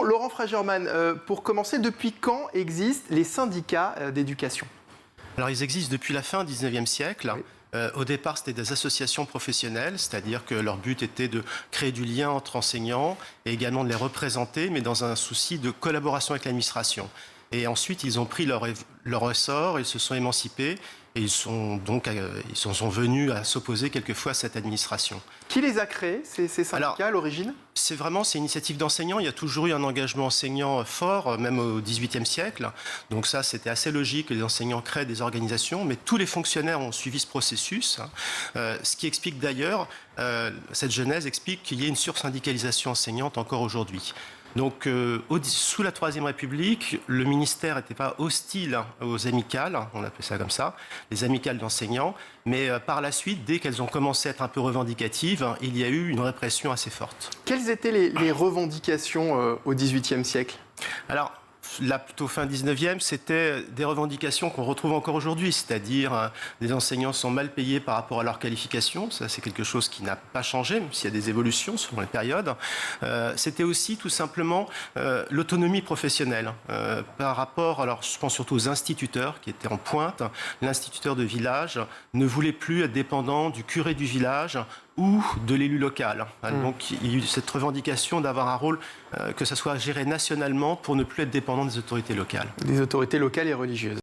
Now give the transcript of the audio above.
question, Laurent Fragerman, pour commencer, depuis quand existent les syndicats d'éducation? Alors, ils existent depuis la fin du 19e siècle. Oui. Au départ, c'était des associations professionnelles, c'est-à-dire que leur but était de créer du lien entre enseignants et également de les représenter, mais dans un souci de collaboration avec l'administration. Et ensuite, ils ont pris leur essor, ils se sont émancipés et ils sont venus à s'opposer quelquefois à cette administration. Qui les a créés, ces syndicats, à l'origine? C'est une initiative d'enseignants. Il y a toujours eu un engagement enseignant fort, même au XVIIIe siècle. Donc ça, c'était assez logique que les enseignants créent des organisations, mais tous les fonctionnaires ont suivi ce processus. Ce qui explique d'ailleurs, cette genèse explique qu'il y ait une sursyndicalisation enseignante encore aujourd'hui. Donc, sous la Troisième République, le ministère n'était pas hostile aux amicales, on appelait ça comme ça, les amicales d'enseignants, mais par la suite, dès qu'elles ont commencé à être un peu revendicatives, il y a eu une répression assez forte. Quelles étaient les revendications au XVIIIe siècle? Alors, là, plutôt fin 19e, c'était des revendications qu'on retrouve encore aujourd'hui, c'est-à-dire des enseignants sont mal payés par rapport à leur qualification. Ça, c'est quelque chose qui n'a pas changé, même s'il y a des évolutions selon les périodes. C'était aussi tout simplement l'autonomie professionnelle par rapport, alors je pense surtout aux instituteurs qui étaient en pointe. L'instituteur de village ne voulait plus être dépendant du curé du village ou de l'élu local. Donc il y a eu cette revendication d'avoir un rôle, que ça soit géré nationalement pour ne plus être dépendant des autorités locales. Des autorités locales et religieuses.